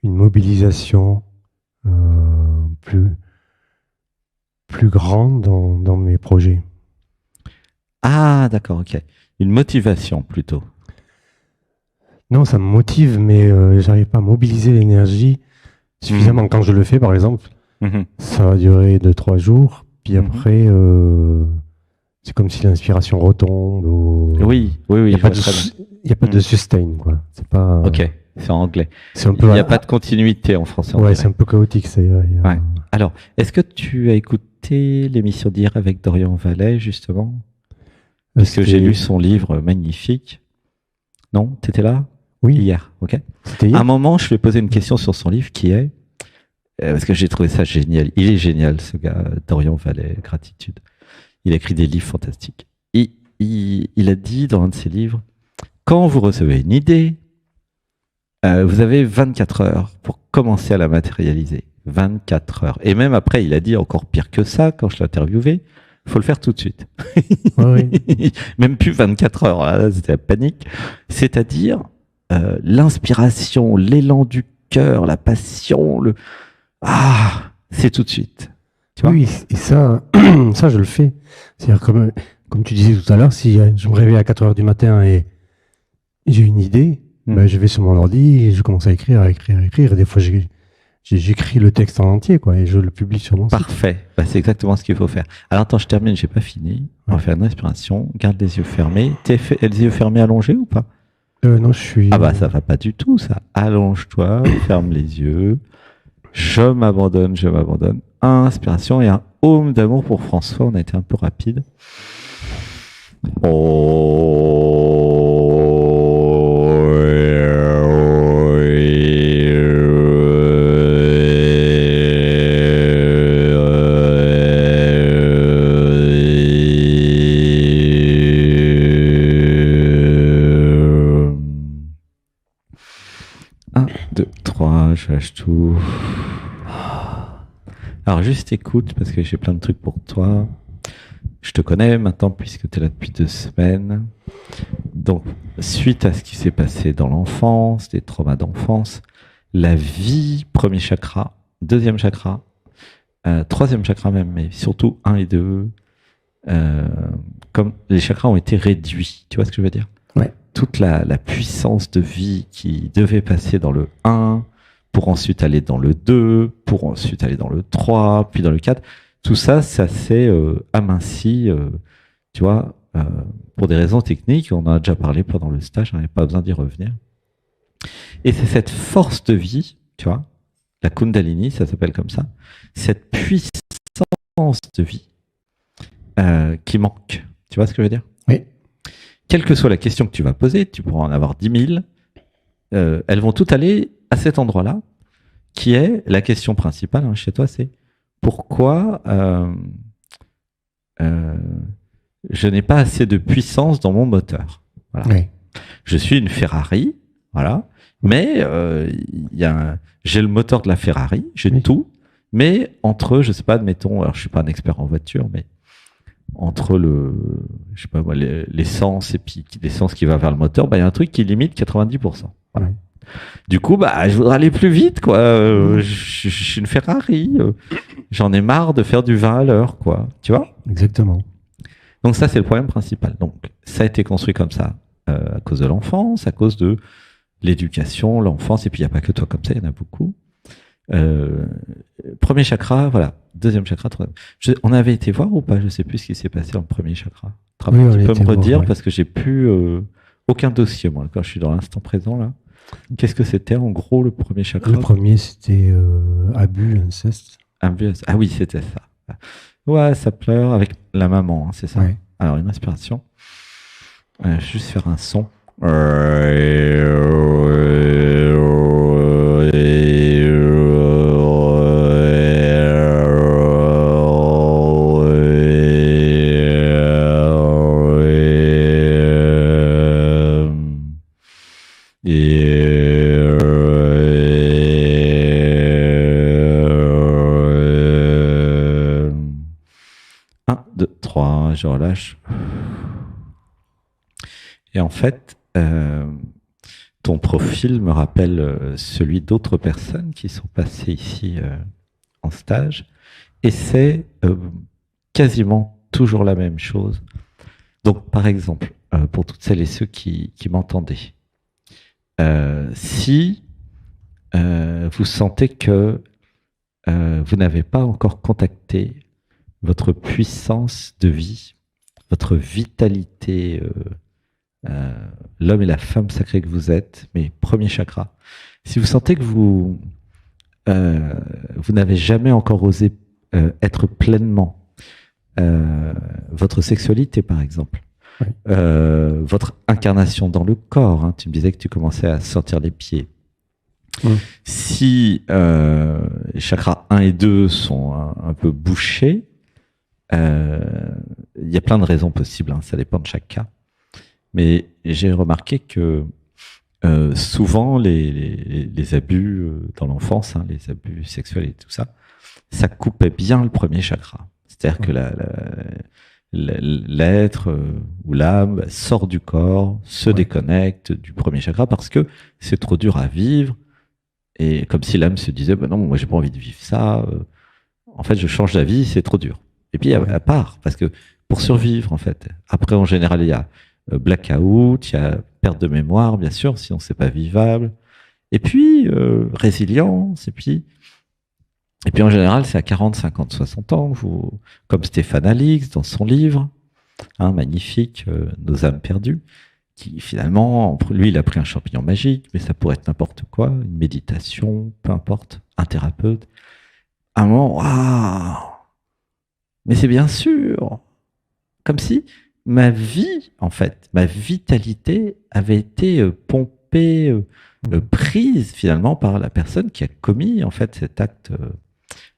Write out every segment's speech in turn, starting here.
une mobilisation plus, plus grande dans mes projets. Ah, d'accord, ok. Une motivation plutôt. Non, ça me motive, mais j'arrive pas à mobiliser l'énergie suffisamment. Quand je le fais, par exemple, ça va durer 2-3 jours, puis après, c'est comme si l'inspiration retombe. Oui, Il n'y a pas de sustain, quoi. C'est pas. Ok, c'est en anglais. C'est un Il peu. n'y a pas de continuité en français. Ouais, c'est un peu chaotique. Ouais. Alors, est-ce que tu as écouté l'émission d'hier avec Dorian Vallet, justement? Parce que j'ai lu son livre magnifique. Non, t'étais là? Oui. Hier, ok. C'était hier. À un moment, je lui ai posé une question sur son livre qui est, parce que j'ai trouvé ça génial. Il est génial, ce gars, Dorian Vallet, Gratitude. Il a écrit des livres fantastiques. Et il a dit dans un de ses livres, quand vous recevez une idée, vous avez 24 heures pour commencer à la matérialiser. 24 heures. Et même après, il a dit encore pire que ça quand je l'ai interviewé. Il faut le faire tout de suite. Oui. Même plus 24 heures. Là, c'était la panique. C'est-à-dire l'inspiration, l'élan du cœur, la passion, c'est tout de suite. Tu vois, oui, et ça, ça, je le fais. C'est-à-dire, comme tu disais tout à l'heure, si je me réveille à 4 heures du matin et j'ai une idée, ben, je vais sur mon ordi et je commence à écrire. Et des fois, j'écris le texte en entier, quoi, et je le publie sur mon site. Parfait. Bah, c'est exactement ce qu'il faut faire. Alors, attends, je termine, j'ai pas fini. On va faire une respiration. Garde les yeux fermés. Les yeux fermés allongés ou pas? Non, je suis. Ah bah, ça va pas du tout, ça. Allonge-toi, ferme les yeux. Je m'abandonne, je m'abandonne. Inspiration et un home d'amour pour François. On a été un peu rapide. Je lâche tout. Alors juste écoute, parce que j'ai plein de trucs pour toi. Je te connais maintenant puisque tu es là depuis 2 semaines. Donc, suite à ce qui s'est passé dans l'enfance, des traumas d'enfance, la vie, premier chakra, deuxième chakra, troisième chakra même, mais surtout 1 et 2, comme les chakras ont été réduits. Tu vois ce que je veux dire? Ouais. Toute la puissance de vie qui devait passer dans le 1, pour ensuite aller dans le 2, pour ensuite aller dans le 3, puis dans le 4. Tout ça, ça s'est aminci, tu vois, pour des raisons techniques. On en a déjà parlé pendant le stage, on n'avait pas besoin d'y revenir. Et c'est cette force de vie, tu vois, la Kundalini, ça s'appelle comme ça, cette puissance de vie qui manque. Tu vois ce que je veux dire? Oui. Quelle que soit la question que tu vas poser, tu pourras en avoir 10 000, elles vont toutes aller à cet endroit-là, qui est la question principale chez toi, c'est pourquoi je n'ai pas assez de puissance dans mon moteur. Voilà. Oui. Je suis une Ferrari, voilà, mais j'ai le moteur de la Ferrari, j'ai tout, mais entre, je sais pas, admettons, alors je suis pas un expert en voiture, mais entre je sais pas moi, l'essence et puis l'essence qui va vers le moteur, il y a un truc qui limite 90%. Voilà. Oui. Du coup, je voudrais aller plus vite, quoi. Je suis une Ferrari. J'en ai marre de faire du 20 à l'heure, quoi. Tu vois? Exactement. Donc ça, c'est le problème principal. Donc, ça a été construit comme ça à cause de l'enfance, à cause de l'éducation, l'enfance. Et puis, il n'y a pas que toi comme ça, il y en a beaucoup. Premier chakra, voilà. Deuxième chakra, troisième. On avait été voir ou pas? Je ne sais plus ce qui s'est passé dans le premier chakra. Tu peux me redire voir, parce que j'ai plus aucun dossier, moi, quand je suis dans l'instant présent, là. Qu'est-ce que c'était en gros le premier chakra? Le premier, c'était abus, inceste. Abus, ah oui, c'était ça. Ouais, ça pleure avec la maman, c'est ça. Ouais. Alors, une inspiration. Juste faire un son. Je relâche. Et en fait, ton profil me rappelle celui d'autres personnes qui sont passées ici en stage. Et c'est quasiment toujours la même chose. Donc, par exemple, pour toutes celles et ceux qui m'entendaient, si vous sentez que vous n'avez pas encore contacté votre puissance de vie, votre vitalité, l'homme et la femme sacrés que vous êtes, mes premiers chakras, si vous sentez que vous n'avez jamais encore osé être pleinement votre sexualité, par exemple, oui. votre incarnation dans le corps, hein, tu me disais que tu commençais à sortir les pieds. Si les chakras 1 et 2 sont un peu bouchés, il y a plein de raisons possibles, hein, ça dépend de chaque cas. Mais j'ai remarqué que souvent les abus dans l'enfance, hein, les abus sexuels et tout ça, ça coupait bien le premier chakra. C'est-à-dire que l'être ou l'âme sort du corps, se déconnecte du premier chakra parce que c'est trop dur à vivre. Et comme si l'âme se disait, non, moi j'ai pas envie de vivre ça. En fait, je change d'avis, c'est trop dur. Et puis elle part parce que pour survivre, en fait. Après, en général, il y a blackout, il y a perte de mémoire, bien sûr, sinon c'est pas vivable. Et puis résilience. Et puis en général, c'est à 40, 50, 60 ans, comme Stéphane Alix dans son livre, hein, magnifique, Nos âmes perdues. Qui finalement, lui, il a pris un champignon magique, mais ça pourrait être n'importe quoi, une méditation, peu importe, un thérapeute. À un moment, waouh, mais c'est bien sûr, comme si ma vie, en fait, ma vitalité avait été pompée, prise finalement par la personne qui a commis en fait cet acte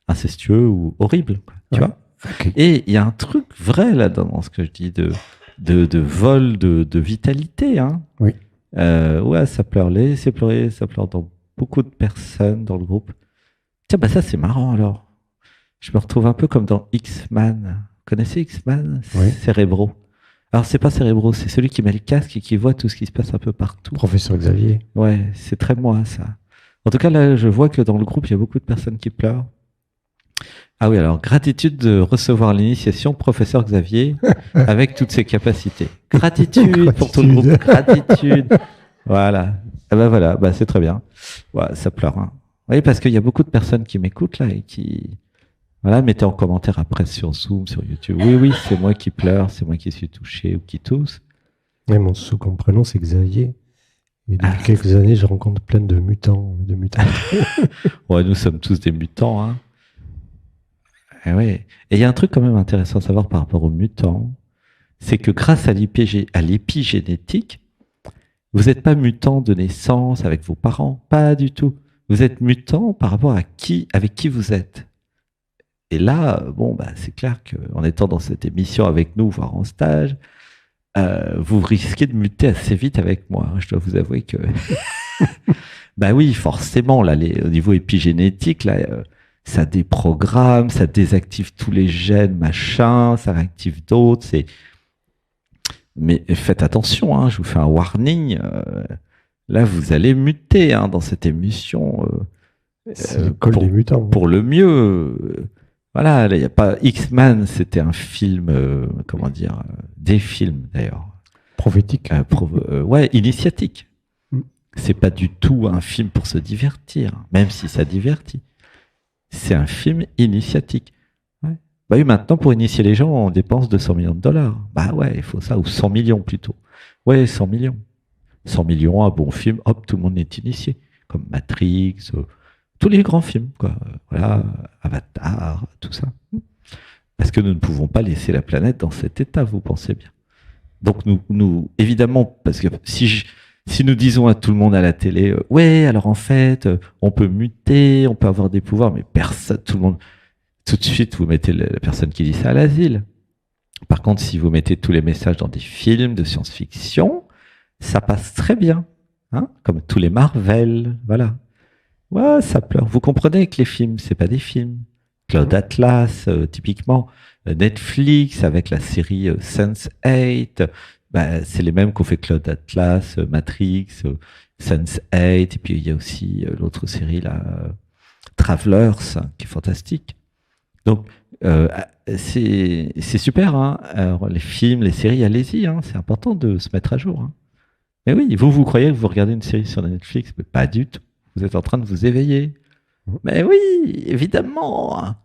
incestueux ou horrible, quoi, tu vois. Okay. Et il y a un truc vrai là-dedans, dans ce que je dis de vol de vitalité, hein. Oui. Ouais, ça pleure, laissez pleurer, ça pleure dans beaucoup de personnes dans le groupe. Tiens, bah ça c'est marrant alors. Je me retrouve un peu comme dans X-Man. Vous connaissez X-Man? Oui. Cérébro. Alors c'est pas Cérébro, c'est celui qui met le casque et qui voit tout ce qui se passe un peu partout. Professeur Xavier. Ouais, c'est très moi ça. En tout cas là, je vois que dans le groupe il y a beaucoup de personnes qui pleurent. Ah oui, alors gratitude de recevoir l'initiation professeur Xavier avec toutes ses capacités. Gratitude pour tout le groupe. Gratitude. Voilà. Ah ben voilà, bah c'est très bien. Ouais, ça pleure. Hein. Oui, parce qu'il y a beaucoup de personnes qui m'écoutent là et qui, voilà, mettez en commentaire après sur Zoom, sur YouTube. Oui, c'est moi qui pleure, c'est moi qui suis touché ou qui tousse. Et mon second prénom c'est Xavier. Et depuis quelques années, je rencontre plein de mutants, de mutants. Ouais, nous sommes tous des mutants, hein. Et oui. Et il y a un truc quand même intéressant à savoir par rapport aux mutants, c'est que grâce à l'épigénétique, vous n'êtes pas mutant de naissance avec vos parents, pas du tout. Vous êtes mutant par rapport à avec qui vous êtes. Et là, bon, bah, c'est clair qu'en étant dans cette émission avec nous, voire en stage, vous risquez de muter assez vite avec moi. Je dois vous avouer que, bah oui, forcément, là, au niveau épigénétique, là. Ça déprogramme, ça désactive tous les gènes, machin, ça réactive d'autres. Mais faites attention, hein, je vous fais un warning. Là, vous allez muter hein, dans cette émission. C'est le col des mutants. Pour le mieux. Voilà, il n'y a pas X-Men, c'était un film, comment dire, des films d'ailleurs. Prophétique. Ouais, initiatique. C'est pas du tout un film pour se divertir, même si ça divertit. C'est un film initiatique. Ouais. Bah oui, maintenant, pour initier les gens, on dépense 200 millions de dollars. Bah ouais, il faut ça, ou 100 millions plutôt. Ouais, 100 millions. 100 millions, un bon film, hop, tout le monde est initié. Comme Matrix, tous les grands films, quoi. Voilà, Avatar, tout ça. Parce que nous ne pouvons pas laisser la planète dans cet état, vous pensez bien. Donc nous évidemment, parce que si nous disons à tout le monde à la télé, ouais, alors en fait, on peut muter, on peut avoir des pouvoirs, mais personne, tout le monde, tout de suite, vous mettez la personne qui dit ça à l'asile. Par contre, si vous mettez tous les messages dans des films de science-fiction, ça passe très bien, hein, comme tous les Marvel, voilà. Ouais, ça pleure. Vous comprenez que les films, c'est pas des films. Cloud Atlas, typiquement, Netflix avec la série Sense8, Bah, c'est les mêmes qu'ont fait Cloud Atlas, Matrix, Sense8, et puis il y a aussi l'autre série là, Travelers, qui est fantastique. Donc c'est super, hein. Alors, les films, les séries, allez-y, hein. C'est important de se mettre à jour, hein. Mais oui, vous croyez que vous regardez une série sur Netflix, mais pas du tout. Vous êtes en train de vous éveiller. Mais oui, évidemment,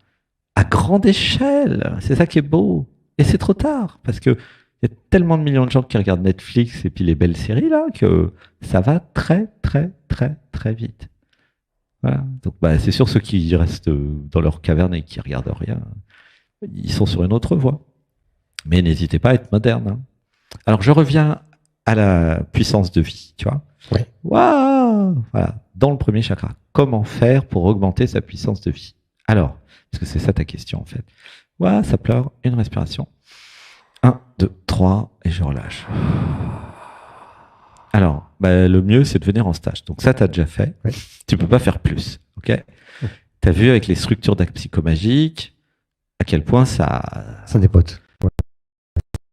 à grande échelle, c'est ça qui est beau. Et c'est trop tard, parce que il y a tellement de millions de gens qui regardent Netflix et puis les belles séries là, que ça va très très très très vite. Voilà. Donc bah, c'est sûr, ceux qui restent dans leur caverne et qui regardent rien, ils sont sur une autre voie. Mais n'hésitez pas à être moderne, hein. Alors je reviens à la puissance de vie, tu vois. Ouais. Waouh, voilà, dans le premier chakra. Comment faire pour augmenter sa puissance de vie? Alors, parce que c'est ça ta question en fait. Waouh, ça pleure, une respiration. 1, 2, 3, et je relâche. Alors, bah, le mieux, c'est de venir en stage. Donc ça, tu as déjà fait. Ouais. Tu peux pas faire plus. Ok. Tu as vu avec les structures d'actes psychomagiques à quel point ça dépote. Ouais.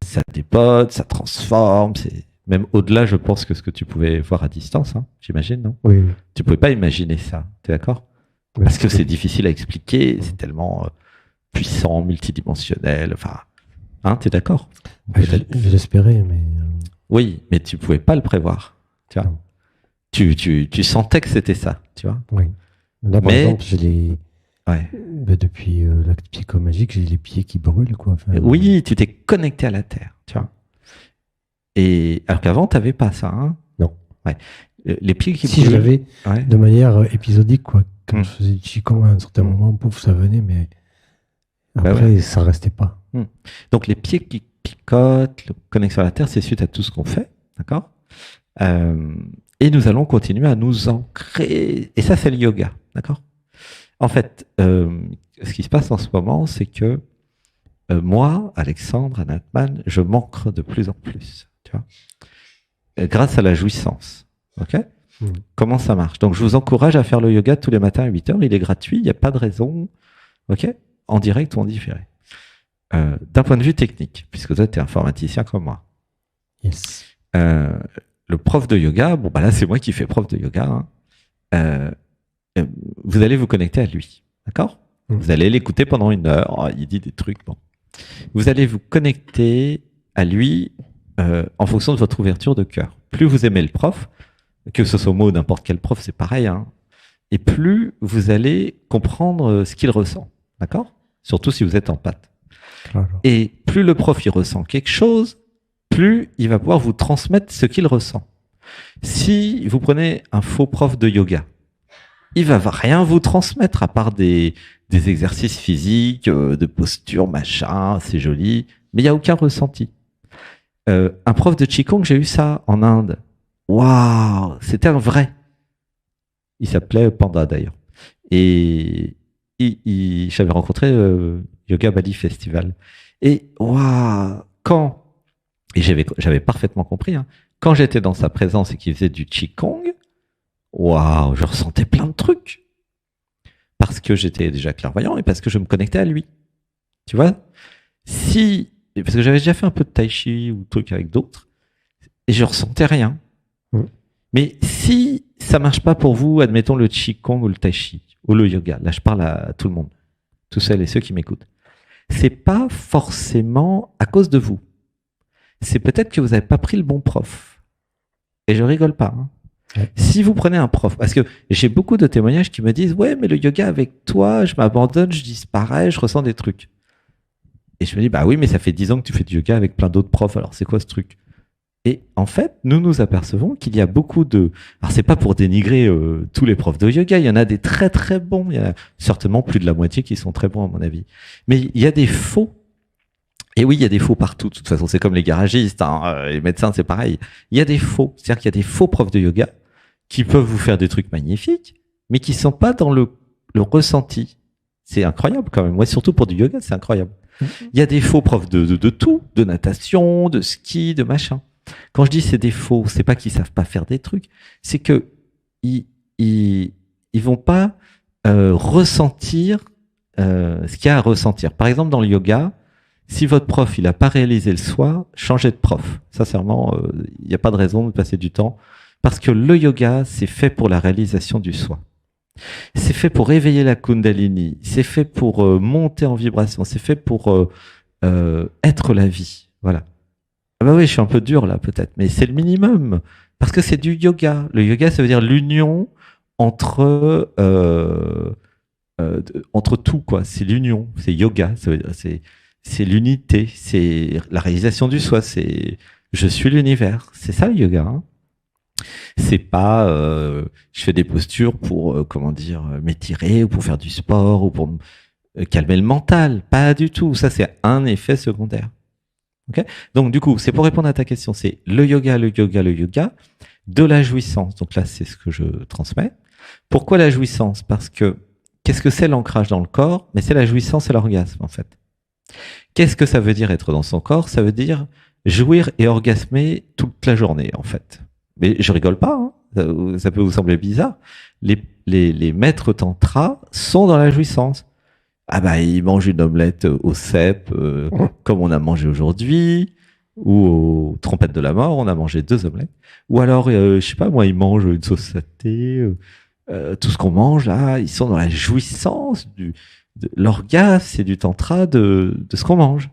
Ça dépote, ça transforme. C'est même au-delà, je pense, que ce que tu pouvais voir à distance. Hein, j'imagine, non? Oui. Tu pouvais pas imaginer ça. Tu es d'accord? Ouais, Parce que c'est difficile à expliquer. C'est tellement puissant, multidimensionnel. Enfin, hein, tu es d'accord? Je l'espérais, mais... Oui, mais tu pouvais pas le prévoir. Tu vois. Tu sentais que c'était ça, tu vois. Oui. Là, par exemple, j'ai les... Ouais. Depuis l'acte psychomagique, j'ai les pieds qui brûlent, quoi. Enfin, oui, tu t'es connecté à la Terre, tu vois. Et alors qu'avant, tu n'avais pas ça, hein. Non. Ouais. Les pieds qui si brûlent. Je l'avais ouais. De manière épisodique, quoi. Quand je faisais du Qigong, à un certain moment, pouf, ça venait, mais après, ça restait pas. Donc les pieds qui picotent, la connexion à la Terre, c'est suite à tout ce qu'on fait, d'accord. Et nous allons continuer à nous ancrer. Et ça, c'est le yoga, d'accord. En fait, ce qui se passe en ce moment, c'est que moi, Alexandre, Anatman, je m'ancre de plus en plus, tu vois, grâce à la jouissance. Ok. Comment ça marche? Donc, je vous encourage à faire le yoga tous les matins à 8h. Il est gratuit, il n'y a pas de raison. Ok. En direct ou en différé. D'un point de vue technique, puisque toi, tu es informaticien comme moi. Yes. Le prof de yoga, bon, bah là, c'est moi qui fais prof de yoga. Hein. Vous allez vous connecter à lui, d'accord? Vous allez l'écouter pendant 1 heure. Oh, il dit des trucs, bon. Vous allez vous connecter à lui en fonction de votre ouverture de cœur. Plus vous aimez le prof, que ce soit moi ou n'importe quel prof, c'est pareil, hein, et plus vous allez comprendre ce qu'il ressent, d'accord? Surtout si vous êtes en pâte. Et plus le prof il ressent quelque chose, plus il va pouvoir vous transmettre ce qu'il ressent. Si vous prenez un faux prof de yoga, il va rien vous transmettre à part des exercices physiques, de posture, machin, c'est joli, mais il n'y a aucun ressenti. Un prof de Qigong, j'ai eu ça en Inde. Waouh, c'était un vrai. Il s'appelait Panda d'ailleurs. Et j'avais rencontré Yoga Bali Festival. Et waouh, et j'avais parfaitement compris, hein, quand j'étais dans sa présence et qu'il faisait du Qigong, waouh, je ressentais plein de trucs. Parce que j'étais déjà clairvoyant et parce que je me connectais à lui. Tu vois? Parce que j'avais déjà fait un peu de tai chi ou truc avec d'autres, et je ressentais rien. Mais si ça marche pas pour vous, admettons le Qigong ou le tai chi, ou le yoga, là je parle à tout le monde, tous celles et ceux qui m'écoutent, c'est pas forcément à cause de vous. C'est peut-être que vous n'avez pas pris le bon prof. Et je rigole pas. Hein. Ouais. Si vous prenez un prof, parce que j'ai beaucoup de témoignages qui me disent « Ouais, mais le yoga avec toi, je m'abandonne, je disparais, je ressens des trucs. » Et je me dis « Bah oui, mais ça fait 10 ans que tu fais du yoga avec plein d'autres profs, alors c'est quoi ce truc ?» Et en fait, nous nous apercevons qu'il y a beaucoup de... Alors c'est pas pour dénigrer tous les profs de yoga, il y en a des très très bons, il y en a certainement plus de la moitié qui sont très bons à mon avis. Mais il y a des faux. Et oui, il y a des faux partout. De toute façon, c'est comme les garagistes, hein, les médecins, c'est pareil. Il y a des faux. C'est-à-dire qu'il y a des faux profs de yoga qui peuvent vous faire des trucs magnifiques, mais qui sont pas dans le ressenti. C'est incroyable quand même. Moi, surtout pour du yoga, c'est incroyable. Il y a des faux profs de tout, de natation, de ski, de machin. Quand je dis c'est des faux, c'est pas qu'ils savent pas faire des trucs, c'est que ils vont pas ressentir ce qu'il y a à ressentir. Par exemple, dans le yoga, Si votre prof, il n'a pas réalisé le soi, changez de prof. Sincèrement, il n'y a pas de raison de passer du temps. Parce que le yoga, c'est fait pour la réalisation du soi. C'est fait pour éveiller la Kundalini. C'est fait pour monter en vibration. C'est fait pour être la vie. Voilà. Ah bah oui, je suis un peu dur là peut-être, mais c'est le minimum. Parce que c'est du yoga. Le yoga, ça veut dire l'union entre entre tout, quoi. C'est l'union. C'est yoga. Ça veut dire, c'est l'unité. C'est la réalisation du soi. C'est je suis l'univers. C'est ça le yoga. Hein. C'est pas je fais des postures pour comment dire m'étirer ou pour faire du sport ou pour calmer le mental. Pas du tout. Ça, c'est un effet secondaire. Okay, donc du coup, c'est pour répondre à ta question, c'est le yoga de la jouissance. Donc là, c'est ce que je transmets. Pourquoi la jouissance? Parce que qu'est-ce que c'est l'ancrage dans le corps? Mais c'est la jouissance et l'orgasme en fait. Qu'est-ce que ça veut dire être dans son corps? Ça veut dire jouir et orgasmer toute la journée en fait. Mais je rigole pas, hein, ça peut vous sembler bizarre. Les maîtres tantra sont dans la jouissance. Ah bah, il mange une omelette au cèpe, comme on a mangé aujourd'hui, ou aux trompettes de la mort, on a mangé 2 omelettes. Ou alors, je sais pas, moi, ils mangent une sauce saté, tout ce qu'on mange là, ils sont dans la jouissance de l'orgasme et du tantra de ce qu'on mange.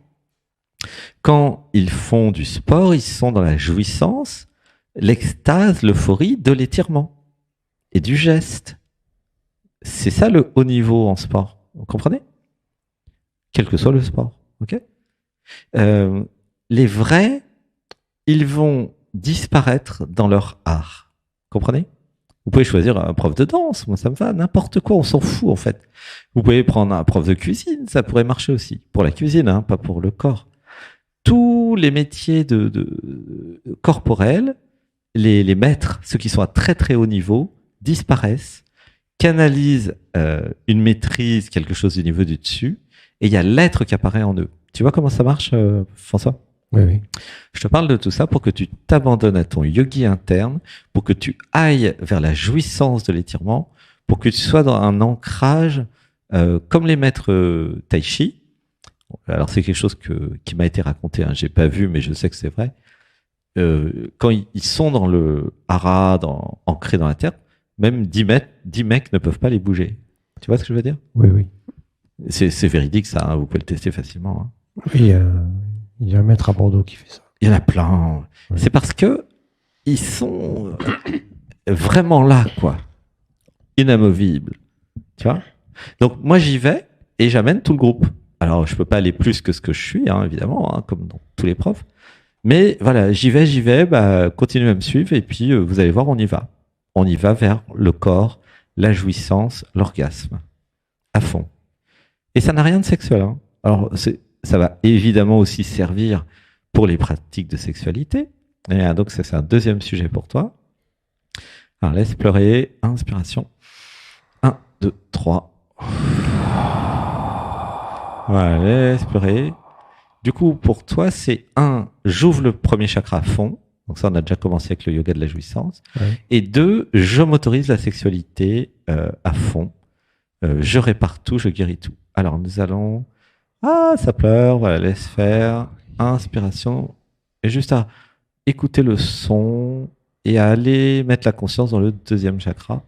Quand ils font du sport, ils sont dans la jouissance, l'extase, l'euphorie de l'étirement et du geste. C'est ça le haut niveau en sport. Vous comprenez? Quel que soit le sport. Ok. Les vrais, ils vont disparaître dans leur art. Comprenez? Vous pouvez choisir un prof de danse, moi ça me va, n'importe quoi, on s'en fout en fait. Vous pouvez prendre un prof de cuisine, ça pourrait marcher aussi. Pour la cuisine, hein, pas pour le corps. Tous les métiers corporels, les maîtres, ceux qui sont à très très haut niveau, disparaissent, canalisent une maîtrise, quelque chose du niveau du dessus, et il y a l'être qui apparaît en eux. Tu vois comment ça marche, François? Oui, oui. Je te parle de tout ça pour que tu t'abandonnes à ton yogi interne, pour que tu ailles vers la jouissance de l'étirement, pour que tu sois dans un ancrage comme les maîtres tai chi. Alors c'est quelque chose qui m'a été raconté, hein. J'ai pas vu, mais je sais que c'est vrai. Quand ils sont dans le hara, ancrés dans la terre, même 10 mecs ne peuvent pas les bouger. Tu vois ce que je veux dire? Oui, oui. C'est véridique ça, hein, vous pouvez le tester facilement. Hein. Oui, il y a un maître à Bordeaux qui fait ça. Il y en a plein. Ouais. C'est parce que ils sont vraiment là, quoi. Inamovibles. Tu vois? Donc moi j'y vais et j'amène tout le groupe. Alors je peux pas aller plus que ce que je suis, hein, évidemment, hein, comme dans tous les profs. Mais voilà, j'y vais, bah, continuez à me suivre et puis vous allez voir, on y va. On y va vers le corps, la jouissance, l'orgasme, à fond. Et ça n'a rien de sexuel. Hein. Alors, ça va évidemment aussi servir pour les pratiques de sexualité. Et donc, ça, c'est un deuxième sujet pour toi. Alors, laisse pleurer. Inspiration. 1, 2, 3. Voilà, laisse pleurer. Du coup, pour toi, c'est 1, j'ouvre le premier chakra à fond. Donc ça, on a déjà commencé avec le yoga de la jouissance. Ouais. Et 2, je m'autorise la sexualité à fond. Je répare tout, je guéris tout. Alors, nous allons... Ah, ça pleure, voilà, laisse faire. Inspiration. Et juste à écouter le son et à aller mettre la conscience dans le deuxième chakra.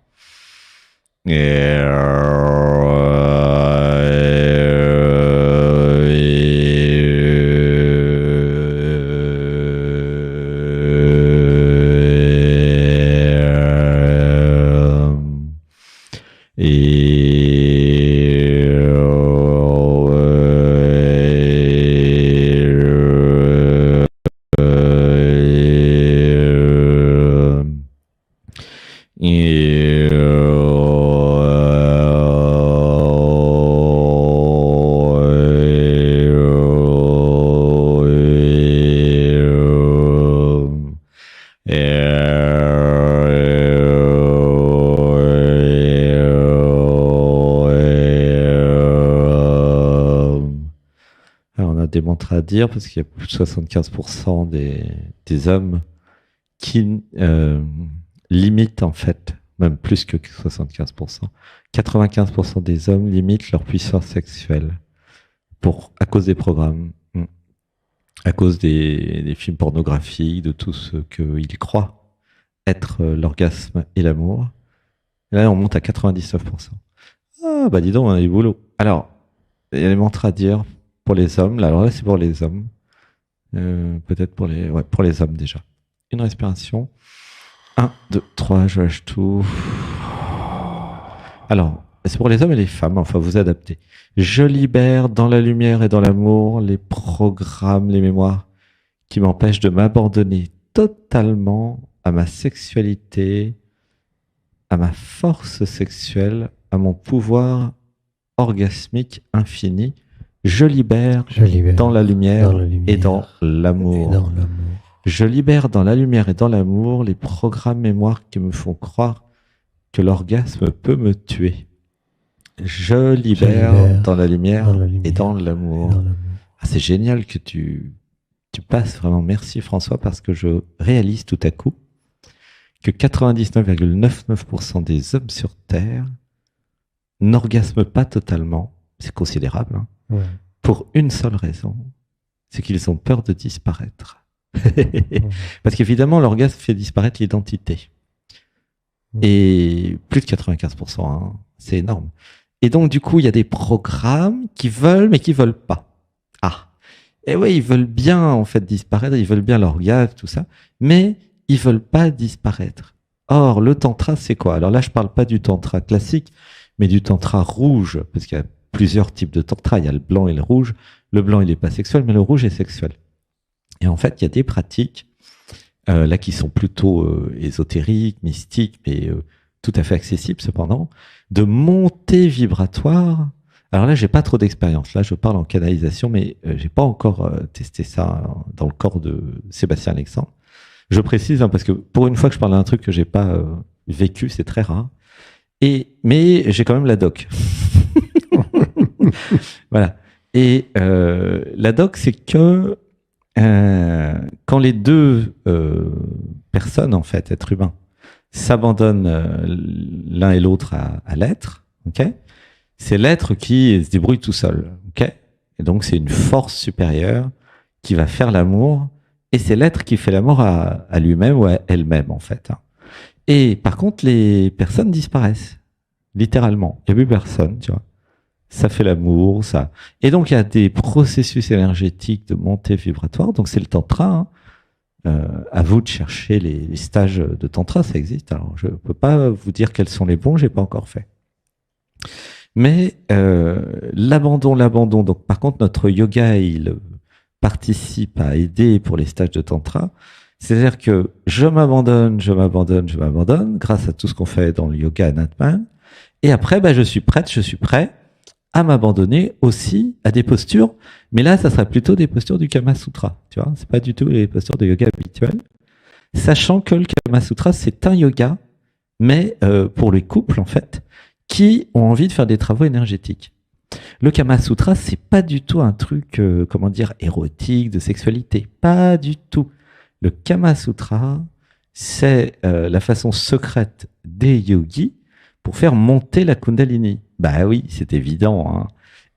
Des mantras à dire parce qu'il y a plus de 75% des hommes qui limitent en fait, même plus que 75%, 95% des hommes limitent leur puissance sexuelle à cause des programmes, à cause des films pornographiques, de tout ce qu'ils croient être l'orgasme et l'amour. Et là, on monte à 99%. Ah, bah dis donc, on a du boulot. Alors, il y a des mantras à dire pour les hommes. Là, alors là, c'est pour les hommes. Peut-être pour les hommes déjà. Une respiration. 1, 2, 3, je lâche tout. Alors, c'est pour les hommes et les femmes, enfin, vous adaptez. Je libère dans la lumière et dans l'amour les programmes, les mémoires qui m'empêchent de m'abandonner totalement à ma sexualité, à ma force sexuelle, à mon pouvoir orgasmique infini. Je libère dans la lumière et dans l'amour. Je libère dans la lumière et dans l'amour les programmes mémoires qui me font croire que l'orgasme peut me tuer. Je libère dans la lumière et dans l'amour. Ah, c'est génial que tu passes vraiment. Merci François, parce que je réalise tout à coup que 99,99% des hommes sur Terre n'orgasment pas totalement. C'est considérable, hein, pour une seule raison, c'est qu'ils ont peur de disparaître. Parce qu'évidemment, l'orgasme fait disparaître l'identité. Et plus de 95%, hein, c'est énorme. Et donc, du coup, il y a des programmes qui veulent, mais qui veulent pas. Ah. Et oui, ils veulent bien, en fait, disparaître, ils veulent bien l'orgasme, tout ça, mais ils veulent pas disparaître. Or, le tantra, c'est quoi? Alors là, je parle pas du tantra classique, mais du tantra rouge, parce qu'il y a plusieurs types de tantra. Il y a le blanc et le rouge. Le blanc, il est pas sexuel, mais le rouge est sexuel. Et en fait, il y a des pratiques là qui sont plutôt ésotériques, mystiques, mais tout à fait accessibles cependant, de montée vibratoire. Alors là, j'ai pas trop d'expérience. Là, je parle en canalisation, mais j'ai pas encore testé ça dans le corps de Sébastien Alexandre. Je précise, hein, parce que pour une fois que je parle d'un truc que j'ai pas vécu, c'est très rare. Mais j'ai quand même la doc. Voilà. Et la doc, c'est que quand les deux personnes, en fait, êtres humains, s'abandonnent l'un et l'autre à l'être, ok, c'est l'être qui se débrouille tout seul, ok. Et donc c'est une force supérieure qui va faire l'amour, et c'est l'être qui fait l'amour à lui-même ou à elle-même, en fait. Et par contre, les personnes disparaissent, littéralement. Il n'y a plus personne, tu vois. Ça fait l'amour, ça. Et donc, il y a des processus énergétiques de montée vibratoire. Donc, c'est le tantra. Hein. À vous de chercher les stages de tantra, ça existe. Alors, je peux pas vous dire quels sont les bons, j'ai pas encore fait. Mais l'abandon. Donc, par contre, notre yoga, il participe à aider pour les stages de tantra. C'est-à-dire que je m'abandonne, grâce à tout ce qu'on fait dans le yoga Anatman. Et après, je suis prêt à m'abandonner aussi à des postures, mais là, ça sera plutôt des postures du Kama Sutra, tu vois, c'est pas du tout les postures de yoga habituelles, sachant que le Kama Sutra, c'est un yoga, mais pour les couples, en fait, qui ont envie de faire des travaux énergétiques. Le Kama Sutra, c'est pas du tout un truc, érotique, de sexualité, pas du tout. Le Kama Sutra, c'est la façon secrète des yogis pour faire monter la Kundalini. Bah oui, c'est évident. Hein.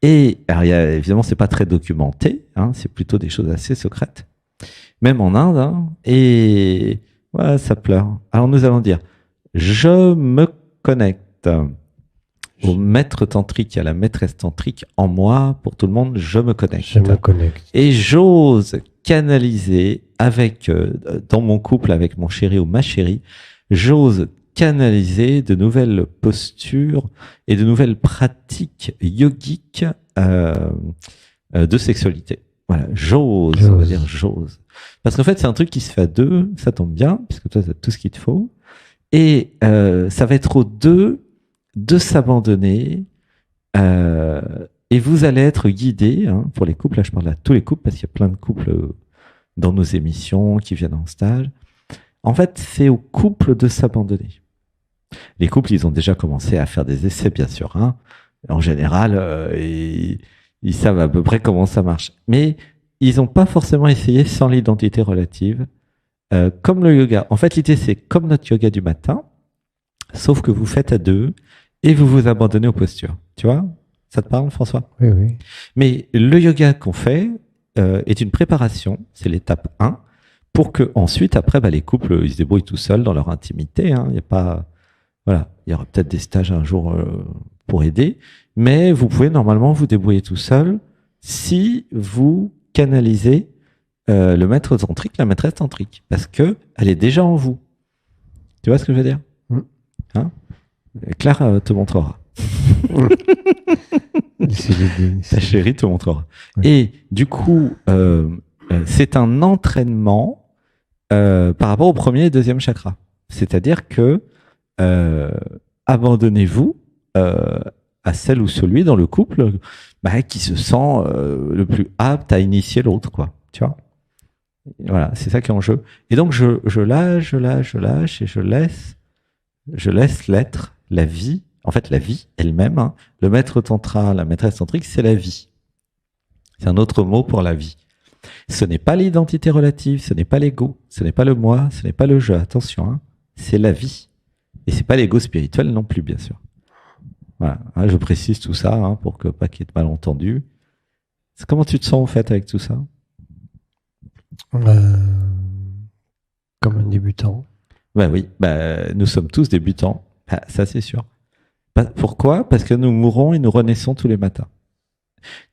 Et alors, évidemment, c'est pas très documenté. Hein, c'est plutôt des choses assez secrètes, même en Inde. Hein, et voilà, ça pleure. Alors nous allons dire, je me connecte au maître tantrique, à la maîtresse tantrique en moi. Pour tout le monde, je me connecte. Je me connecte. Et j'ose canaliser avec, dans mon couple avec mon chéri ou ma chérie, j'ose canaliser de nouvelles postures et de nouvelles pratiques yogiques de sexualité. Voilà, j'ose. On va dire j'ose. Parce qu'en fait, c'est un truc qui se fait à deux, ça tombe bien, puisque toi, tu as tout ce qu'il te faut. Et ça va être aux deux de s'abandonner. Et vous allez être guidés, hein, pour les couples, là je parle à tous les couples, parce qu'il y a plein de couples dans nos émissions qui viennent en stage. En fait, c'est aux couples de s'abandonner. Les couples, ils ont déjà commencé à faire des essais, bien sûr. Hein. En général, ils savent à peu près comment ça marche. Mais ils n'ont pas forcément essayé sans l'identité relative. Comme le yoga. En fait, l'idée, c'est comme notre yoga du matin, sauf que vous faites à deux et vous vous abandonnez aux postures. Tu vois ? Ça te parle, François? Oui, oui. Mais le yoga qu'on fait est une préparation, c'est l'étape 1, pour que ensuite, après, les couples, ils se débrouillent tout seuls dans leur intimité. Il y a pas, voilà, il y aura peut-être des stages un jour pour aider, mais vous pouvez normalement vous débrouiller tout seul si vous canalisez le maître tantrique, la maîtresse tantrique, parce que elle est déjà en vous. Tu vois ce que je veux dire? Hein? Claire te montrera. Ta chérie te montrera. Ouais. Et du coup, c'est un entraînement par rapport au premier et deuxième chakra. C'est-à-dire que abandonnez-vous à celle ou celui dans le couple qui se sent le plus apte à initier l'autre, quoi. Tu vois? Voilà, c'est ça qui est en jeu. Et donc je lâche et je laisse l'être, la vie. En fait, la vie elle-même, hein, le maître tantra, la maîtresse tantrique, c'est la vie. C'est un autre mot pour la vie. Ce n'est pas l'identité relative, ce n'est pas l'ego, ce n'est pas le moi, ce n'est pas le je. Attention, hein, c'est la vie. Et c'est pas l'ego spirituel non plus, bien sûr. Voilà, je précise tout ça pour que pas qu'il y ait de malentendus. Comment tu te sens, au fait, avec tout ça? Comme un débutant. Oui, nous sommes tous débutants, ça c'est sûr. Pourquoi? Parce que nous mourons et nous renaissons tous les matins.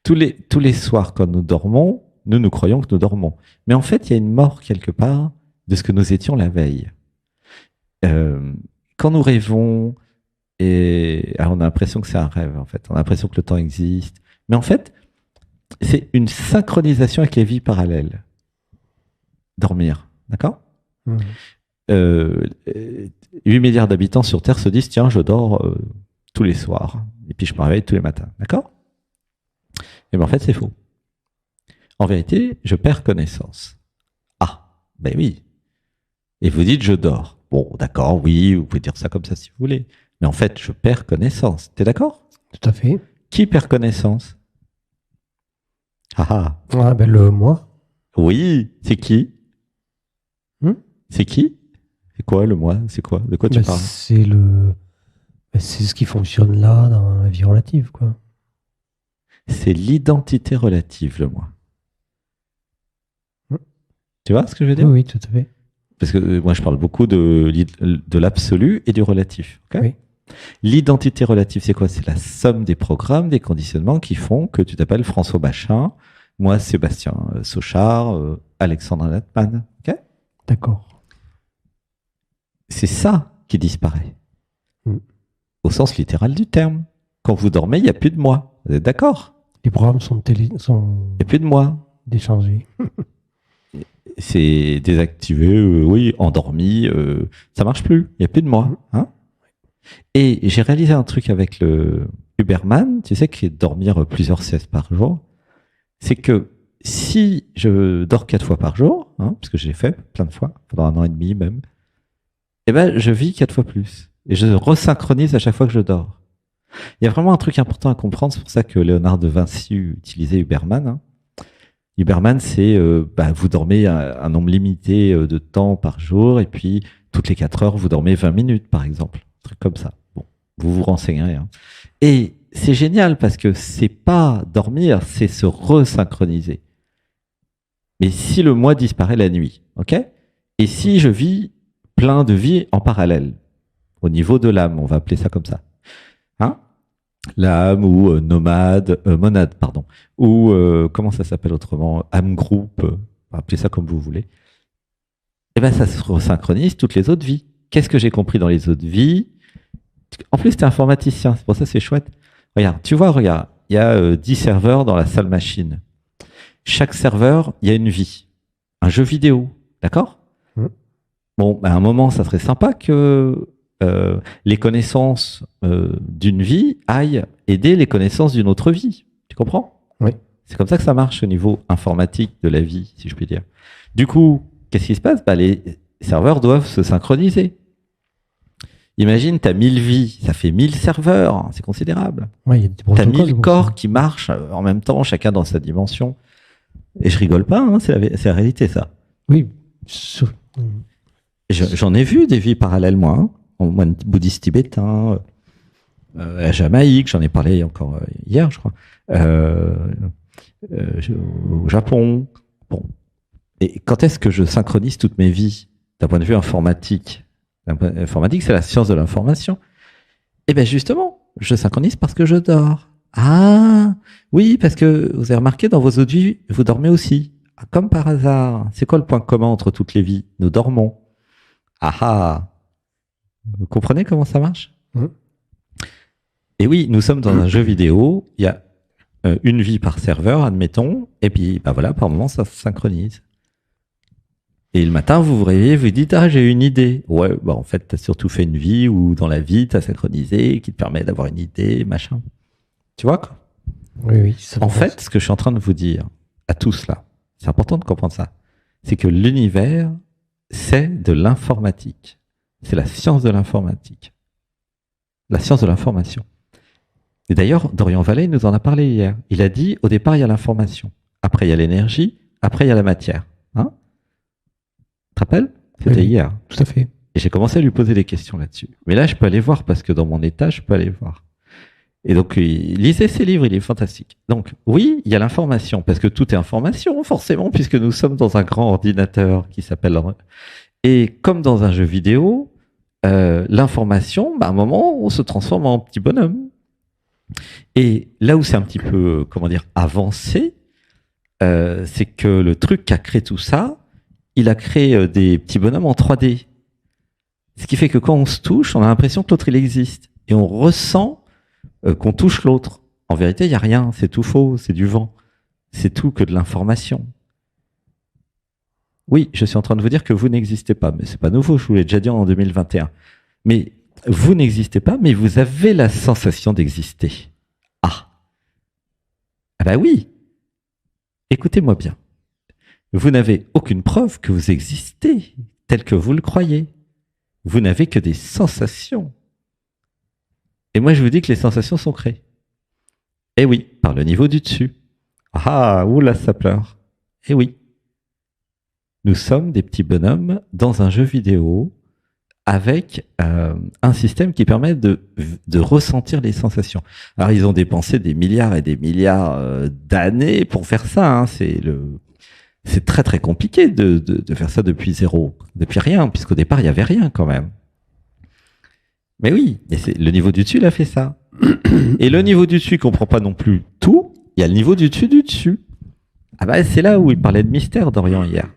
Tous les soirs, quand nous dormons, nous croyons que nous dormons. Mais en fait, il y a une mort quelque part de ce que nous étions la veille. Quand nous rêvons, alors on a l'impression que c'est un rêve, en fait. On a l'impression que le temps existe. Mais en fait, c'est une synchronisation avec les vies parallèles. Dormir, d'accord? 8 milliards d'habitants sur Terre se disent, tiens, je dors tous les soirs. Et puis je me réveille tous les matins, d'accord? Et en fait, c'est faux. En vérité, je perds connaissance. Ah, oui. Et vous dites, je dors. Bon, d'accord, oui, vous pouvez dire ça comme ça si vous voulez. Mais en fait, je perds connaissance. T'es d'accord? Tout à fait. Qui perd connaissance? Le moi. Oui, c'est qui? C'est qui? C'est quoi le moi? C'est quoi? De quoi tu parles? C'est ce qui fonctionne là dans la vie relative, quoi. C'est l'identité relative, le moi. Tu vois ce que je veux dire? Oui, tout à fait. Parce que moi, je parle beaucoup de l'absolu et du relatif. Okay? Oui. L'identité relative, c'est quoi? C'est la somme des programmes, des conditionnements qui font que tu t'appelles François Bachin, moi, Sébastien Sauchard, Alexandre Natman. Okay? D'accord. C'est ça qui disparaît. Au sens littéral du terme. Quand vous dormez, il n'y a plus de moi. Vous êtes d'accord? Les programmes sont il n'y a plus de moi. Déchargés. C'est désactivé, endormi, ça marche plus. Il n'y a plus de moi. Hein? Et j'ai réalisé un truc avec le Huberman, tu sais, qui est de dormir plusieurs siestes par jour. C'est que si je dors 4 fois par jour, parce que je l'ai fait plein de fois, pendant 1 an et demi même, je vis 4 fois plus. Et je resynchronise à chaque fois que je dors. Il y a vraiment un truc important à comprendre, c'est pour ça que Léonard de Vinci utilisait Huberman. Huberman, c'est vous dormez un nombre limité de temps par jour, et puis toutes les 4 heures, vous dormez 20 minutes, par exemple. Un truc comme ça. Bon, vous vous renseignerez. Et c'est génial, parce que c'est pas dormir, c'est se resynchroniser. Mais si le moi disparaît la nuit, ok? Et si je vis plein de vies en parallèle, au niveau de l'âme, on va appeler ça comme ça. L'âme ou monade, pardon. Ou, comment ça s'appelle autrement? Âme groupe, appelez ça comme vous voulez. Ça se resynchronise toutes les autres vies. Qu'est-ce que j'ai compris dans les autres vies? En plus, t'es informaticien, c'est pour ça que c'est chouette. Regarde, il y a 10 serveurs dans la salle machine. Chaque serveur, il y a une vie. Un jeu vidéo, d'accord? Bon, à un moment, ça serait sympa que les connaissances d'une vie aillent aider les connaissances d'une autre vie. Tu comprends? Oui. C'est comme ça que ça marche au niveau informatique de la vie, si je puis dire. Du coup, qu'est-ce qui se passe? Les serveurs doivent se synchroniser. Imagine, tu as 1000 vies, ça fait 1000 serveurs, c'est considérable. Ouais, tu as 1000 corps qui marchent en même temps, chacun dans sa dimension. Et je rigole pas, c'est la réalité, ça. Oui. J'en ai vu des vies parallèles, moi. Moine bouddhiste tibétain, la Jamaïque, j'en ai parlé encore hier, je crois, au Japon. Bon. Et quand est-ce que je synchronise toutes mes vies d'un point de vue informatique? L'informatique, c'est la science de l'information. Eh bien, justement, je synchronise parce que je dors. Ah, oui, parce que vous avez remarqué dans vos autres vies, vous dormez aussi. Ah, comme par hasard. C'est quoi le point commun entre toutes les vies? Nous dormons. Ah ah. Vous comprenez comment ça marche? Et oui, nous sommes dans un jeu vidéo. Il y a une vie par serveur, admettons. Et puis, bah voilà, par moment, ça se synchronise. Et le matin, vous vous réveillez, vous dites, ah, j'ai une idée. Ouais, bah, en fait, t'as surtout fait une vie où dans la vie, t'as synchronisé, qui te permet d'avoir une idée, machin. Tu vois, quoi? Oui. En fait, ce que je suis en train de vous dire à tous là, c'est important de comprendre ça, c'est que l'univers, c'est de l'informatique. C'est la science de l'informatique. La science de l'information. Et d'ailleurs, Dorian Vallée nous en a parlé hier. Il a dit, au départ, il y a l'information. Après, il y a l'énergie. Après, il y a la matière. Hein? Tu te rappelles? C'était hier. Tout à fait. Et j'ai commencé à lui poser des questions là-dessus. Mais là, je peux aller voir parce que dans mon état, je peux aller voir. Et donc, lisez ses livres, il est fantastique. Donc, oui, il y a l'information, parce que tout est information, forcément, puisque nous sommes dans un grand ordinateur qui s'appelle... Et comme dans un jeu vidéo, l'information, à un moment, on se transforme en petit bonhomme. Et là où c'est un petit peu, comment dire, avancé, c'est que le truc qui a créé tout ça, il a créé des petits bonhommes en 3D. Ce qui fait que quand on se touche, on a l'impression que l'autre, il existe. Et on ressent qu'on touche l'autre. En vérité, il n'y a rien, c'est tout faux, c'est du vent. C'est tout que de l'information. Oui, je suis en train de vous dire que vous n'existez pas, mais c'est pas nouveau, je vous l'ai déjà dit en 2021. Mais vous n'existez pas, mais vous avez la sensation d'exister. Ah bah oui. Écoutez-moi bien. Vous n'avez aucune preuve que vous existez tel que vous le croyez. Vous n'avez que des sensations. Et moi, je vous dis que les sensations sont créées. Eh oui, par le niveau du dessus. Ah, oula, ça pleure. Eh oui. Nous sommes des petits bonhommes dans un jeu vidéo avec un système qui permet de ressentir les sensations. Alors, ils ont dépensé des milliards et des milliards d'années pour faire ça. Hein. C'est très, très compliqué de faire ça depuis zéro, depuis rien, puisqu'au départ, il n'y avait rien quand même. Mais oui, et le niveau du dessus, il a fait ça. Et le niveau du dessus, il comprend pas non plus tout. Il y a le niveau du dessus du dessus. Ah bah, c'est là où il parlait de mystère, Dorian, hier.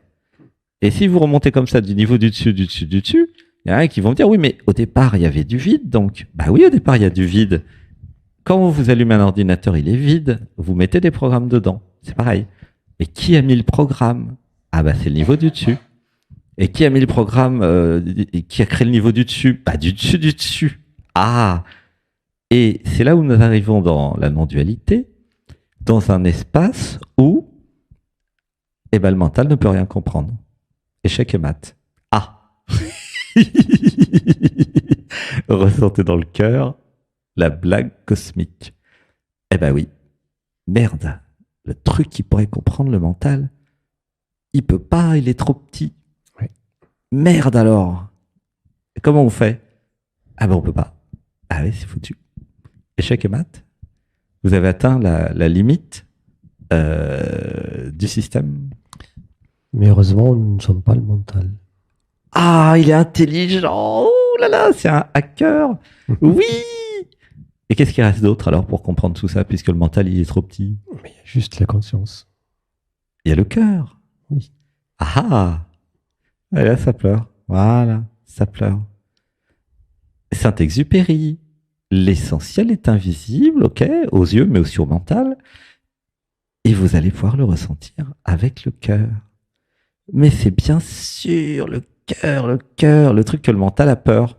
Et si vous remontez comme ça du niveau du dessus, du dessus, du dessus, il y en a qui vont me dire, oui, mais au départ, il y avait du vide, donc. Bah oui, au départ, il y a du vide. Quand vous allumez un ordinateur, il est vide. Vous mettez des programmes dedans. C'est pareil. Mais qui a mis le programme? Ah bah, c'est le niveau du dessus. Et qui a mis le programme, qui a créé le niveau du dessus? Bah, du dessus, du dessus. Ah! Et c'est là où nous arrivons dans la non-dualité, dans un espace où, eh ben, le mental ne peut rien comprendre. Échec et mat. Ah! Ressentez dans le cœur la blague cosmique. Eh ben oui. Merde. Le truc qui pourrait comprendre le mental, il peut pas, il est trop petit. Merde alors. Comment on fait? Ah ben on peut pas. Ah oui, c'est foutu. Échec et mat. Vous avez atteint la limite du système. Mais heureusement, nous ne sommes pas le mental. Ah, il est intelligent. Oh là là, c'est un hacker. Oui. Et qu'est-ce qui reste d'autre alors pour comprendre tout ça, puisque le mental il est trop petit? Mais il y a juste la conscience. Il y a le cœur. Oui. Ah. Et là, ça pleure. Voilà, ça pleure. Saint-Exupéry. L'essentiel est invisible, ok, aux yeux, mais aussi au mental. Et vous allez pouvoir le ressentir avec le cœur. Mais c'est bien sûr le cœur, le truc que le mental a peur.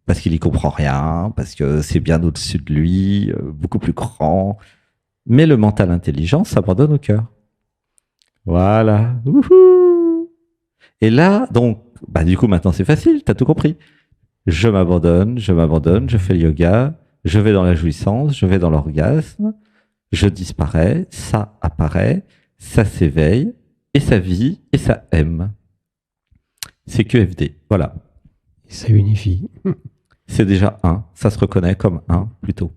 Parce qu'il y comprend rien, parce que c'est bien au-dessus de lui, beaucoup plus grand. Mais le mental intelligent s'abandonne au cœur. Voilà. Wouhou. Et là, donc, bah du coup, maintenant c'est facile, t'as tout compris. Je m'abandonne, je fais le yoga, je vais dans la jouissance, je vais dans l'orgasme, je disparais, ça apparaît, ça s'éveille, et ça vit, et ça aime. C'est QFD, voilà. Et ça unifie. c'est déjà un. Ça se reconnaît comme un plutôt.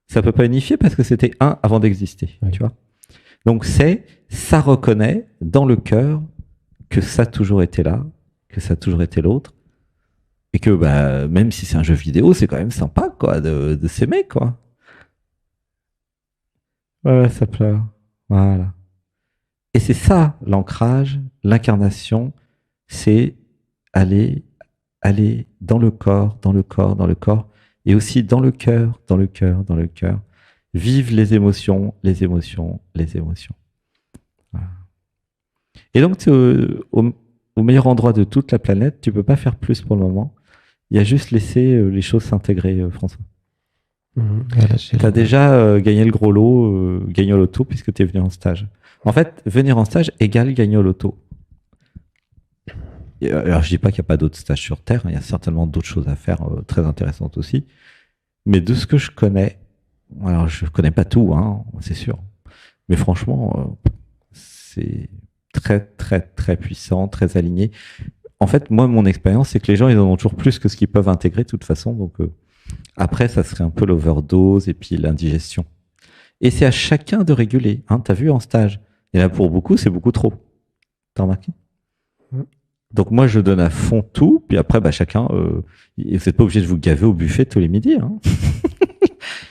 Ça peut pas unifier parce que c'était un avant d'exister, Oui. tu vois. Donc ça reconnaît dans le cœur que ça a toujours été là, que ça a toujours été l'autre, et que bah, même si c'est un jeu vidéo, c'est quand même sympa quoi de s'aimer quoi. Ouais, ça pleure. Voilà. Et c'est ça l'ancrage, l'incarnation, c'est aller dans le corps, dans le corps, dans le corps, et aussi dans le cœur, dans le cœur, dans le cœur. Vive les émotions, les émotions, les émotions. Voilà. Et donc, au meilleur endroit de toute la planète, tu peux pas faire plus pour le moment. Il y a juste laisser les choses s'intégrer, François. Voilà, Tu as déjà gagné le gros lot, gagné au loto, puisque tu es venu en stage. En fait, venir en stage égale gagner au loto. Et, alors, je dis pas qu'il n'y a pas d'autres stages sur Terre, hein, il y a certainement d'autres choses à faire très intéressantes aussi. Mais de ce que je connais, alors je connais pas tout, hein, c'est sûr. Mais franchement, c'est très, très, très puissant, très aligné. En fait, moi, mon expérience, c'est que les gens, ils en ont toujours plus que ce qu'ils peuvent intégrer de toute façon. Donc, après, ça serait un peu l'overdose et puis l'indigestion. Et c'est à chacun de réguler. Hein, t'as vu en stage. Et là, pour beaucoup, c'est beaucoup trop. T'as remarqué? Donc, moi, je donne à fond tout. Puis après, bah, chacun, vous n'êtes pas obligé de vous gaver au buffet tous les midis. Hein.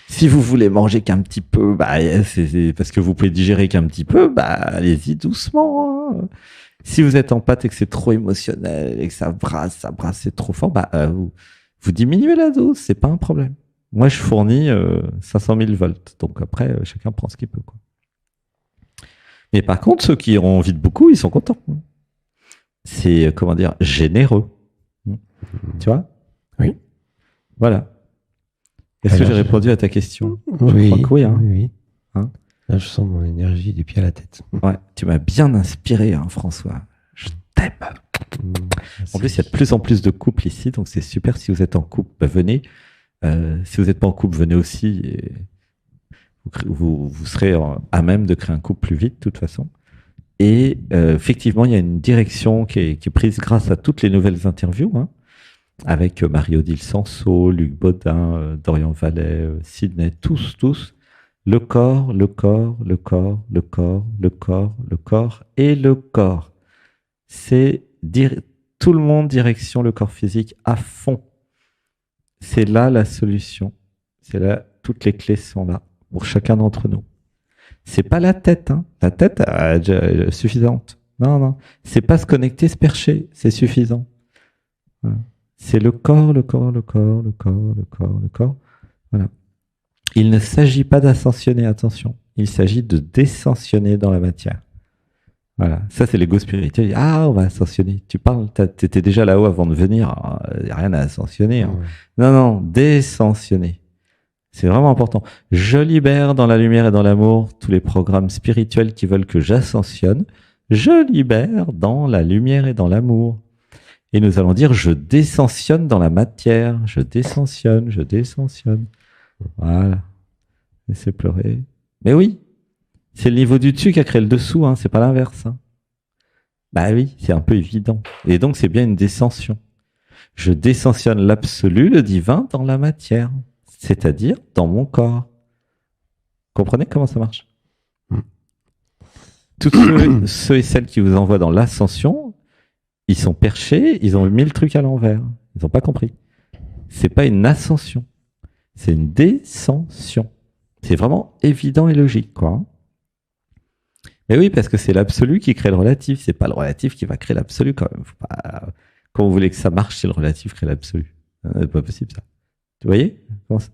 Si vous voulez manger qu'un petit peu, bah, c'est parce que vous pouvez digérer qu'un petit peu, bah, allez-y doucement. Hein. Si vous êtes en pâte et que c'est trop émotionnel et que ça brasse, c'est trop fort, bah, vous diminuez la dose, c'est pas un problème. Moi, je fournis 500 000 volts. Donc après, chacun prend ce qu'il peut. Quoi. Mais par contre, ceux qui ont envie de beaucoup, ils sont contents. C'est, comment dire, généreux. Tu vois? Oui. Voilà. Est-ce que j'ai répondu à ta question? Oui, je crois que oui. Hein. Oui. Hein, là, je sens mon énergie du pied à la tête. Ouais, tu m'as bien inspiré, hein, François. Je t'aime. En plus, il y a de plus en plus de couples ici, donc c'est super. Si vous êtes en couple, bah, venez. Si vous n'êtes pas en couple, venez aussi. Et vous serez à même de créer un couple plus vite, de toute façon. Et effectivement, il y a une direction qui est prise grâce à toutes les nouvelles interviews, hein, avec Marie-Odile Sanso, Luc Baudin, Dorian Vallet, Sydney, tous. Le corps, le corps, le corps, le corps, le corps, le corps et le corps. C'est tout le monde direction le corps physique à fond. C'est là la solution. C'est là, toutes les clés sont là pour chacun d'entre nous. C'est pas la tête, hein. La tête est suffisante. Non. C'est pas se connecter, se percher, c'est suffisant. Voilà. C'est le corps, le corps, le corps, le corps, le corps, le corps. Voilà. Il ne s'agit pas d'ascensionner, attention. Il s'agit de descensionner dans la matière. Voilà. Ça, c'est l'ego spirituel. Ah, on va ascensionner. Tu parles, t'étais déjà là-haut avant de venir. Il n'y a rien à ascensionner. Hein. Non, descensionner. C'est vraiment important. Je libère dans la lumière et dans l'amour tous les programmes spirituels qui veulent que j'ascensionne. Je libère dans la lumière et dans l'amour. Et nous allons dire, je descensionne dans la matière. Je descensionne. Voilà. Laissez pleurer. Mais oui, c'est le niveau du dessus qui a créé le dessous, hein. C'est pas l'inverse. Hein. Bah oui, c'est un peu évident. Et donc, c'est bien une descension. Je descensionne l'absolu, le divin, dans la matière. C'est-à-dire dans mon corps. Comprenez comment ça marche? Tous ceux et celles qui vous envoient dans l'ascension, ils sont perchés, ils ont mis le truc à l'envers. Ils n'ont pas compris. C'est pas une ascension, c'est une descension. C'est vraiment évident et logique, quoi. Mais oui, parce que c'est l'absolu qui crée le relatif. C'est pas le relatif qui va créer l'absolu, quand même. Faut pas... Quand vous voulez que ça marche, c'est le relatif crée l'absolu. C'est pas possible, ça. Vous voyez?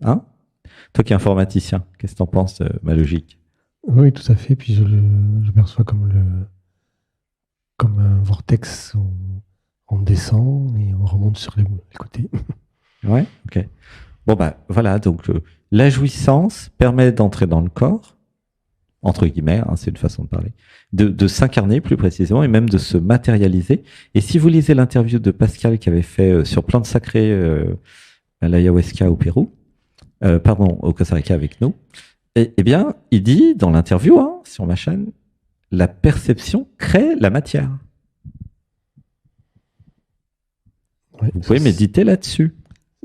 Hein? Toi qui es informaticien, qu'est-ce que t'en penses de ma logique? Oui, tout à fait. Puis je perçois comme un vortex. On descend et on remonte sur les côtés. Ouais, ok. Bon, bah voilà, donc la jouissance permet d'entrer dans le corps, entre guillemets, hein, c'est une façon de parler, de s'incarner plus précisément et même de se matérialiser. Et si vous lisez l'interview de Pascal qui avait fait sur Plantes Sacrées à l'ayahuasca au Pérou, au Costa Rica avec nous, eh bien, il dit dans l'interview, hein, sur ma chaîne, la perception crée la matière. Ouais, vous pouvez méditer là-dessus.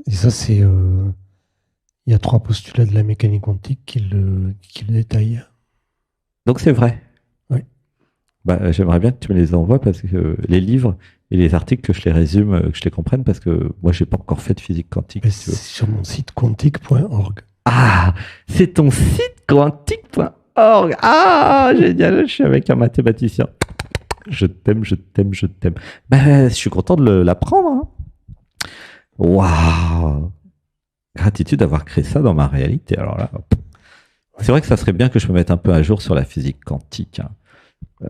Et ça, il y a 3 postulats de la mécanique quantique qui le détaillent. Donc c'est vrai. Oui. Bah, j'aimerais bien que tu me les envoies parce que les livres et les articles, que je les résume, que je les comprenne, parce que moi, j'ai pas encore fait de physique quantique. Si tu veux. C'est sur mon site quantique.org. Ah, c'est ton site quantique.org. Ah, génial, je suis avec un mathématicien. Je t'aime, je t'aime, je t'aime. Ben, je suis content de l'apprendre. Hein. Waouh! Gratitude d'avoir créé ça dans ma réalité. Alors là, c'est vrai que ça serait bien que je me mette un peu à jour sur la physique quantique. Hein.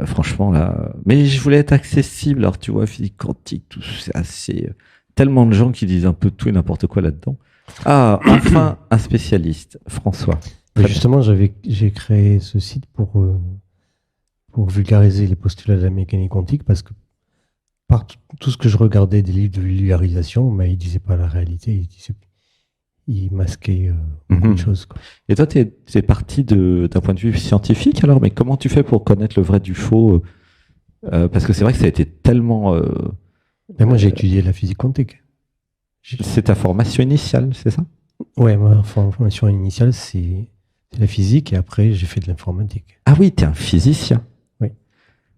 Franchement, là. Mais je voulais être accessible. Alors, tu vois, physique quantique, tout, c'est assez. Tellement de gens qui disent un peu tout et n'importe quoi là-dedans. Ah, enfin, un spécialiste, François. Mais justement, j'ai créé ce site pour vulgariser les postulats de la mécanique quantique parce que par tout ce que je regardais des livres de vulgarisation, mais ils ne disaient pas la réalité, ils masquaient beaucoup de choses. Quoi. Et toi, tu es parti d'un point de vue scientifique alors, mais comment tu fais pour connaître le vrai du faux parce que c'est vrai que ça a été tellement. Mais moi, j'ai étudié la physique quantique. C'est ta formation initiale, c'est ça? Ouais, ma formation initiale, c'est la physique et après, j'ai fait de l'informatique. Ah oui, tu es un physicien. Oui.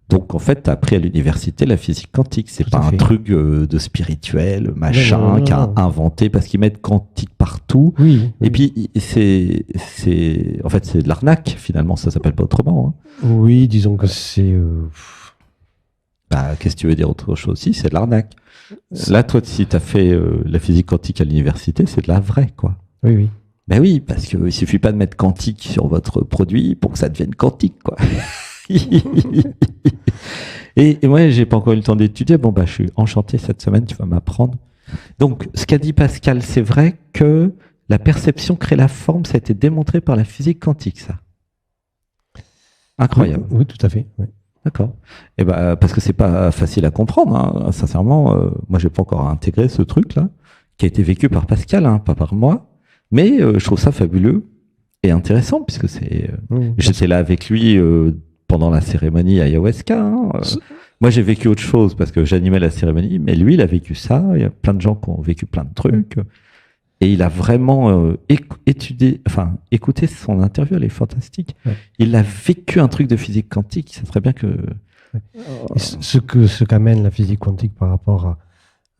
Donc, en fait, tu as appris à l'université la physique quantique. C'est pas un truc de spirituel, machin, qui a inventé parce qu'ils mettent quantique partout. Oui. Et puis, en fait, c'est de l'arnaque, finalement, ça s'appelle pas autrement. Hein. Oui, disons que c'est. Qu'est-ce que tu veux dire autre chose? Si, c'est de l'arnaque. Là, toi, si tu as fait la physique quantique à l'université, c'est de la vraie, quoi. Oui, oui. Ben oui, parce qu'il suffit pas de mettre quantique sur votre produit pour que ça devienne quantique, quoi. et moi, j'ai pas encore eu le temps d'étudier. Bon, je suis enchanté cette semaine, tu vas m'apprendre. Donc, ce qu'a dit Pascal, c'est vrai que la perception crée la forme, ça a été démontré par la physique quantique, ça. Incroyable. Oui, tout à fait. Oui. D'accord. Et parce que c'est pas facile à comprendre, hein. Sincèrement, moi j'ai pas encore intégré ce truc-là, qui a été vécu par Pascal, hein, pas par moi, mais je trouve ça fabuleux et intéressant puisque j'étais là avec lui pendant la cérémonie ayahuasca. Hein. Moi j'ai vécu autre chose parce que j'animais la cérémonie, mais lui il a vécu ça. Il y a plein de gens qui ont vécu plein de trucs. Et il a vraiment écouté son interview, elle est fantastique. Ouais. Il a vécu un truc de physique quantique, ça serait bien que... Et ce qu'amène la physique quantique par rapport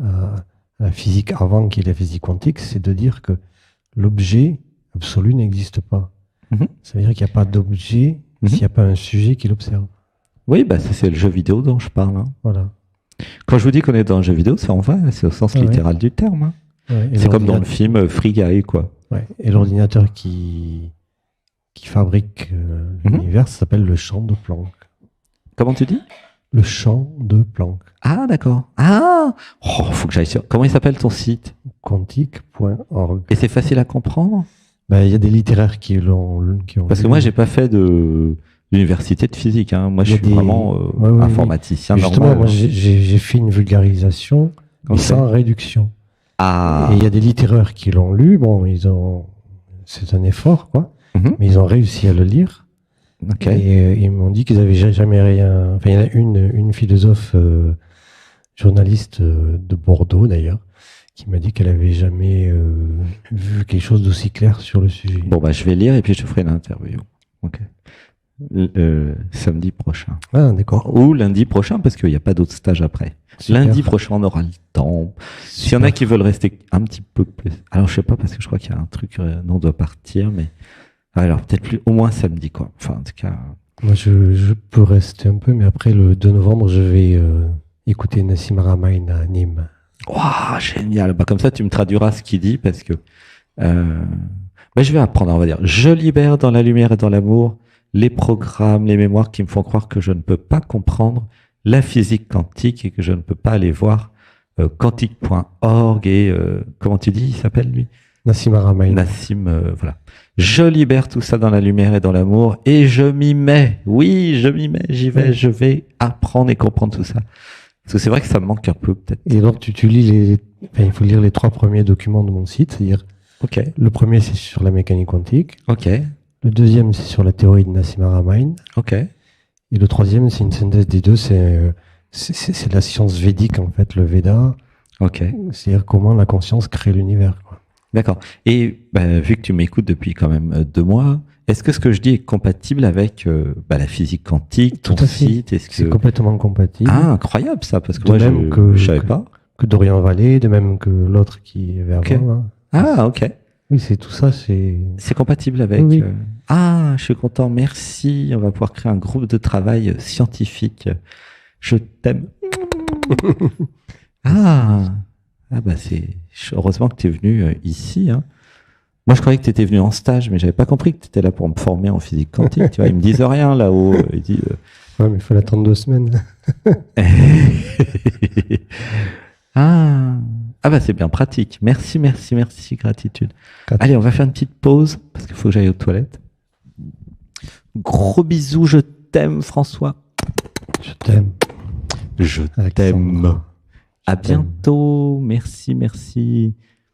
à la physique avant qu'il y ait la physique quantique, c'est de dire que l'objet absolu n'existe pas. Ça veut dire qu'il n'y a pas d'objet s'il n'y a pas un sujet qui l'observe. Oui, c'est le jeu vidéo dont je parle. Hein. Voilà. Quand je vous dis qu'on est dans un jeu vidéo, c'est en vrai, c'est au sens littéral du terme. Hein. Ouais, c'est comme dans le film Free Guy, quoi. Ouais, et l'ordinateur qui fabrique l'univers s'appelle le champ de Planck. Comment tu dis? Le champ de Planck. Ah, d'accord. Ah, faut que j'aille sur. Comment il s'appelle ton site? Quantique.org. Et c'est facile à comprendre? Il y a des littéraires qui ont Parce que moi, j'ai pas fait de l'université de physique. Hein. Moi, je suis vraiment informaticien. Justement, normal. Moi, j'ai fait une vulgarisation sans réduction. Ah. Et il y a des littéraires qui l'ont lu. Bon, c'est un effort, quoi. Mais ils ont réussi à le lire. Okay. Et ils m'ont dit qu'ils n'avaient jamais rien. Enfin, il y en a une philosophe, journaliste de Bordeaux d'ailleurs, qui m'a dit qu'elle n'avait jamais vu quelque chose d'aussi clair sur le sujet. Bon, je vais lire et puis je te ferai une interview. Ok. Samedi prochain. Ah, d'accord. Ou lundi prochain, parce qu'il n'y a pas d'autres stages après. Super. Lundi prochain, on aura le temps. S'il y en a qui veulent rester un petit peu plus. Alors, je sais pas, parce que je crois qu'il y a un truc, on doit partir, mais. Alors, peut-être plus, au moins samedi, quoi. Enfin, en tout cas. Moi, je peux rester un peu, mais après, le 2 novembre, je vais écouter Nassim Haramein à Nîmes. Waouh, génial. Comme ça, tu me traduiras ce qu'il dit, parce que. Je vais apprendre, on va dire. Je libère dans la lumière et dans l'amour les programmes, les mémoires qui me font croire que je ne peux pas comprendre la physique quantique et que je ne peux pas aller voir quantique.org et comment tu dis, il s'appelle lui? Nassim Haramein. Nassim, voilà. Je libère tout ça dans la lumière et dans l'amour et je m'y mets. Oui, je m'y mets, j'y vais, je vais apprendre et comprendre tout ça. Parce que c'est vrai que ça me manque un peu, peut-être. Et donc, tu lis il faut lire les 3 premiers documents de mon site, c'est-à-dire. Ok. Le premier, c'est sur la mécanique quantique. Ok. Le deuxième, c'est sur la théorie de Nassim Haramein. Ok. Et le troisième, c'est une synthèse des deux. C'est de la science védique, en fait, le Veda. Ok. C'est-à-dire comment la conscience crée l'univers, quoi. D'accord. Et vu que tu m'écoutes depuis quand même 2 mois, est-ce que ce que je dis est compatible avec la physique quantique, ton Tout à fait. site? Est-ce C'est que... complètement compatible. Ah, incroyable ça, parce que De moi même je savais pas. que Dorian Vallée, de même que l'autre qui avait Ok. avant, là. Ah, ok. Oui, c'est tout ça, c'est... C'est compatible avec. Oui, oui. Ah, je suis content. Merci. On va pouvoir créer un groupe de travail scientifique. Je t'aime. Ah, c'est heureusement que tu es venu ici. Hein. Moi, je croyais que tu étais venu en stage, mais j'avais pas compris que tu étais là pour me former en physique quantique. Tu vois, ils me disent rien là-haut. Ils disent. Ouais, mais il fallait attendre 2 semaines. Ah, c'est bien pratique. Merci, gratitude. Allez, on va faire une petite pause parce qu'il faut que j'aille aux toilettes. Gros bisous, je t'aime, François. Je t'aime. Je Alexandre. t'aime. À Je t'aime. bientôt. Merci.